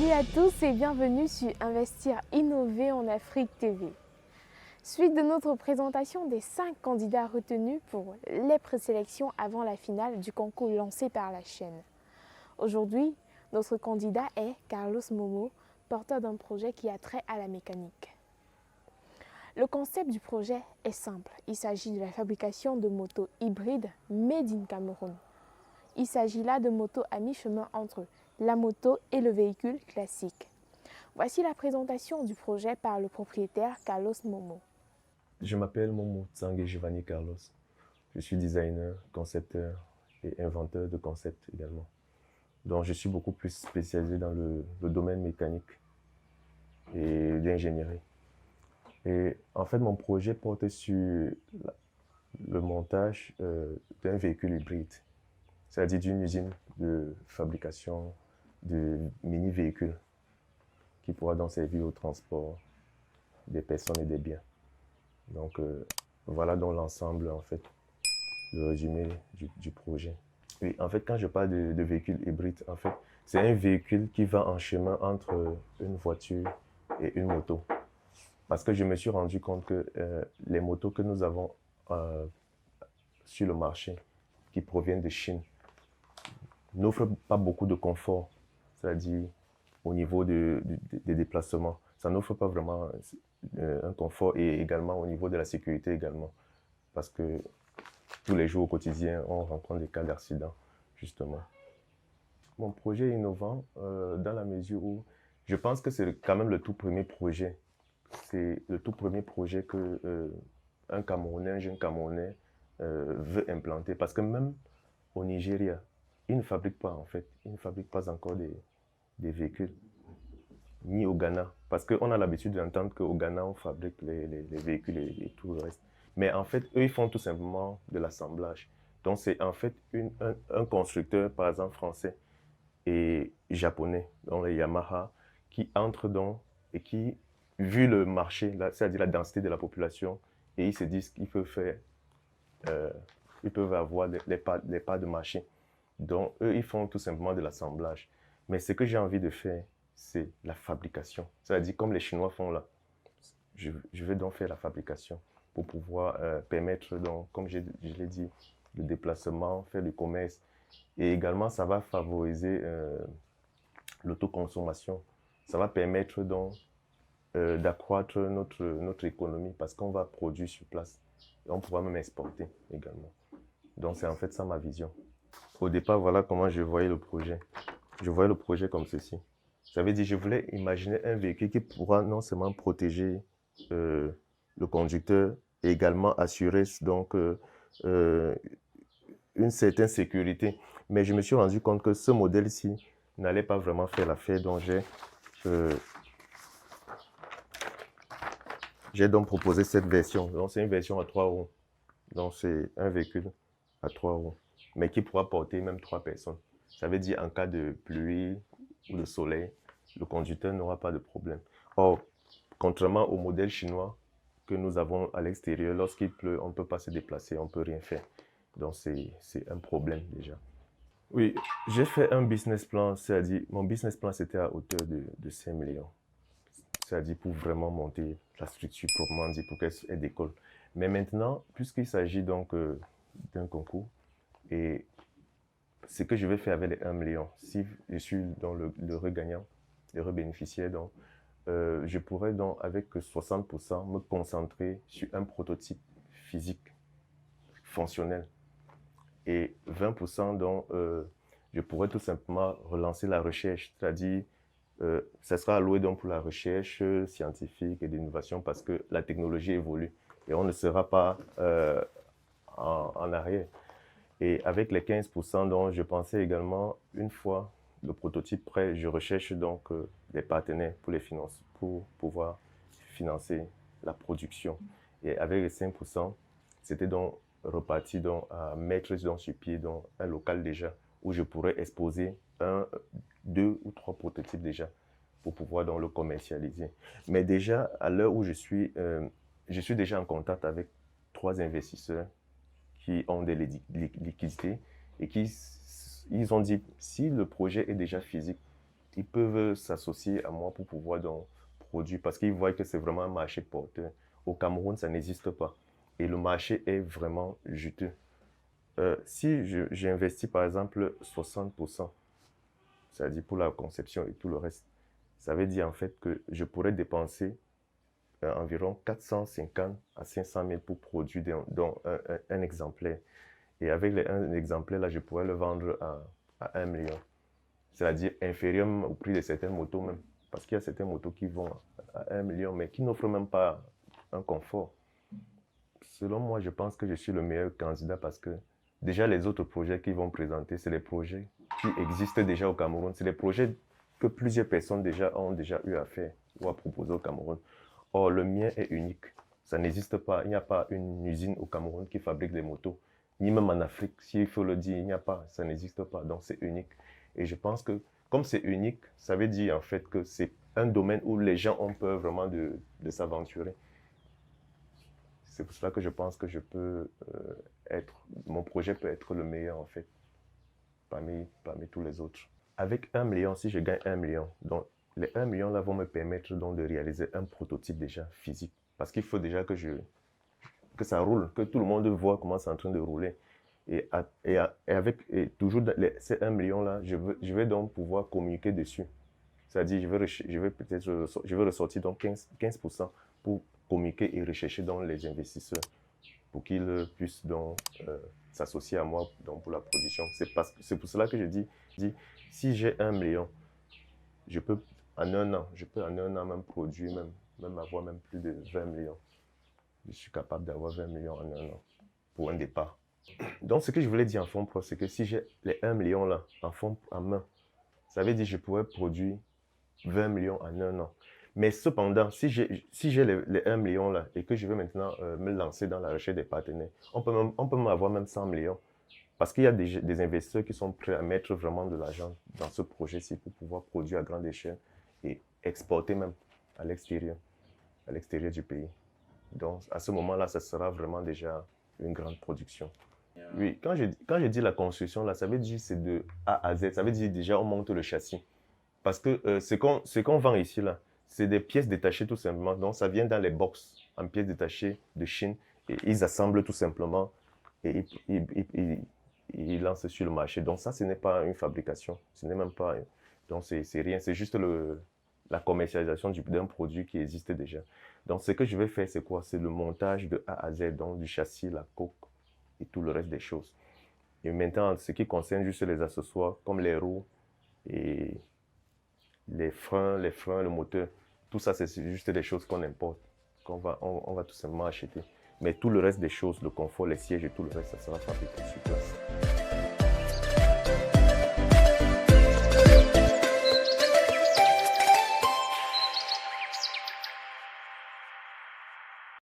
Salut à tous et bienvenue sur Investir Innover en Afrique TV. Suite de notre présentation des 5 candidats retenus pour les présélections avant la finale du concours lancé par la chaîne. Aujourd'hui, notre candidat est Carlos Momo, porteur d'un projet qui a trait à la mécanique. Le concept du projet est simple. Il s'agit de la fabrication de motos hybrides made in Cameroun. Il s'agit là de motos à mi-chemin entre la moto et le véhicule classique. Voici la présentation du projet par le propriétaire Carlos Momo. Je m'appelle Momo Tsangé Giovanni Carlos. Je suis designer, concepteur et inventeur de concepts également. Donc je suis beaucoup plus spécialisé dans le domaine mécanique et d'ingénierie. Et en fait, mon projet porte sur le montage d'un véhicule hybride, c'est-à-dire d'une usine de fabrication de mini-véhicules qui pourra donc servir au transport des personnes et des biens. Donc voilà donc l'ensemble, en fait, le résumé du projet. Et en fait, quand je parle de véhicule hybride, en fait, c'est un véhicule qui va en chemin entre une voiture et une moto. Parce que je me suis rendu compte que les motos que nous avons sur le marché, qui proviennent de Chine, n'offrent pas beaucoup de confort, c'est-à-dire au niveau des déplacements. Ça n'offre pas vraiment un confort, et également au niveau de la sécurité également. Parce que tous les jours au quotidien, on rencontre des cas d'accident, justement. Mon projet est innovant dans la mesure où je pense que c'est quand même le tout premier projet. C'est le tout premier projet que un Camerounais, un jeune Camerounais veut implanter. Parce que même au Nigeria, ils ne fabriquent pas, en fait. Ils ne fabriquent pas encore des véhicules. Ni au Ghana. Parce qu'on a l'habitude d'entendre qu'au Ghana, on fabrique les véhicules et tout le reste. Mais en fait, eux, ils font tout simplement de l'assemblage. Donc, c'est en fait un constructeur, par exemple, français et japonais, donc les Yamaha, qui entre dans et qui, vu le marché, c'est-à-dire la densité de la population, et ils se disent qu'ils peuvent faire, ils peuvent avoir les parts de marché. Donc, eux, ils font tout simplement de l'assemblage. Mais ce que j'ai envie de faire, c'est la fabrication. C'est-à-dire, comme les Chinois font là, je vais donc faire la fabrication pour pouvoir permettre, donc, comme je l'ai dit, le déplacement, faire le commerce. Et également, ça va favoriser l'autoconsommation. Ça va permettre donc d'accroître notre économie parce qu'on va produire sur place. Et on pourra même exporter également. Donc, c'est en fait ça ma vision. Au départ, voilà comment je voyais le projet. Je voyais le projet comme ceci. Ça veut dire, je voulais imaginer un véhicule qui pourra non seulement protéger le conducteur et également assurer donc une certaine sécurité. Mais je me suis rendu compte que ce modèle-ci n'allait pas vraiment faire l'affaire, donc j'ai donc proposé cette version. Donc c'est une version à 3 roues. Donc c'est un véhicule à 3 roues, mais qui pourra porter même 3 personnes. Ça veut dire en cas de pluie ou de soleil, le conducteur n'aura pas de problème. Or, contrairement au modèle chinois que nous avons à l'extérieur, lorsqu'il pleut, on ne peut pas se déplacer, on ne peut rien faire. Donc c'est un problème déjà. Oui, j'ai fait un business plan, c'est-à-dire mon business plan c'était à hauteur de 5 millions. C'est-à-dire pour vraiment monter la structure proprement dit pour qu'elle décolle. Mais maintenant, puisqu'il s'agit donc d'un concours, et ce que je vais faire avec les 1 million, si je suis dans le regagnant, le rebénéficiaire, donc, je pourrais donc avec 60% me concentrer sur un prototype physique, fonctionnel. Et 20% dont je pourrais tout simplement relancer la recherche, c'est-à-dire ça sera alloué donc pour la recherche scientifique et d'innovation parce que la technologie évolue et on ne sera pas en arrière. Et avec les 15% dont je pensais également, une fois le prototype prêt, je recherche donc des partenaires pour les finances, pour pouvoir financer la production. Et avec les 5%, c'était donc reparti donc à mettre donc sur pied donc un local déjà où je pourrais exposer 1, 2 ou 3 prototypes déjà pour pouvoir donc le commercialiser. Mais déjà, à l'heure où je suis déjà en contact avec 3 investisseurs qui ont des liquidités et ils ont dit si le projet est déjà physique, ils peuvent s'associer à moi pour pouvoir donc produire parce qu'ils voient que c'est vraiment un marché porteur. Au Cameroun, ça n'existe pas. Et le marché est vraiment juteux. Si j'investis par exemple 60%, c'est-à-dire pour la conception et tout le reste, ça veut dire en fait que je pourrais dépenser environ 450 à 500 000 pour produire donc un exemplaire. Et avec un exemplaire, là, je pourrais le vendre à 1 million. C'est-à-dire inférieur au prix de certaines motos même. Parce qu'il y a certaines motos qui vont à 1 million, mais qui n'offrent même pas un confort. Selon moi, je pense que je suis le meilleur candidat parce que déjà les autres projets qu'ils vont présenter, c'est les projets qui existent déjà au Cameroun. C'est les projets que plusieurs personnes déjà ont déjà eu à faire ou à proposer au Cameroun. Or, le mien est unique. Ça n'existe pas. Il n'y a pas une usine au Cameroun qui fabrique des motos. Ni même en Afrique, s'il faut le dire, il n'y a pas. Ça n'existe pas. Donc, c'est unique. Et je pense que, comme c'est unique, ça veut dire en fait que c'est un domaine où les gens ont peur vraiment de s'aventurer. C'est pour cela que je pense que je peux mon projet peut être le meilleur en fait, parmi tous les autres. Avec 1 million, si je gagne 1 million, donc les 1 million là vont me permettre donc de réaliser un prototype déjà physique. Parce qu'il faut déjà que ça roule, que tout le monde voit comment c'est en train de rouler. Et toujours ces 1 million là, je vais donc pouvoir communiquer dessus. C'est-à-dire, je vais ressortir donc 15% pour communiquer et rechercher donc les investisseurs pour qu'ils puissent donc s'associer à moi donc pour la production. C'est pour cela que je dis si j'ai 1 million, je peux en un an même produire, même avoir même plus de 20 millions. Je suis capable d'avoir 20 millions en un an pour un départ. Donc, ce que je voulais dire en fonds propres, c'est que si j'ai les 1 million là en main, ça veut dire que je pourrais produire 20 millions en un an. Mais cependant, si j'ai les 1 million là et que je veux maintenant me lancer dans la recherche des partenaires, on peut même avoir même 100 millions. Parce qu'il y a des investisseurs qui sont prêts à mettre vraiment de l'argent dans ce projet-ci pour pouvoir produire à grande échelle et exporter même à l'extérieur du pays. Donc, à ce moment-là, ça sera vraiment déjà une grande production. Oui, quand je dis la construction, là, ça veut dire c'est de A à Z. Ça veut dire déjà on monte le châssis. Parce que ce qu'on vend ici, là, c'est des pièces détachées tout simplement. Donc, ça vient dans les box en pièces détachées de Chine. Et ils assemblent tout simplement et ils lancent sur le marché. Donc, ça, ce n'est pas une fabrication. Ce n'est même pas... Donc, c'est rien. C'est juste la commercialisation d'un produit qui existe déjà. Donc, ce que je vais faire, c'est quoi? C'est le montage de A à Z, donc du châssis, la coque et tout le reste des choses. Et maintenant, ce qui concerne juste les accessoires, comme les roues et les freins, le moteur, tout ça, c'est juste des choses qu'on importe, on va tout simplement acheter. Mais tout le reste des choses, le confort, les sièges et tout le reste, ça sera fabriqué sur place.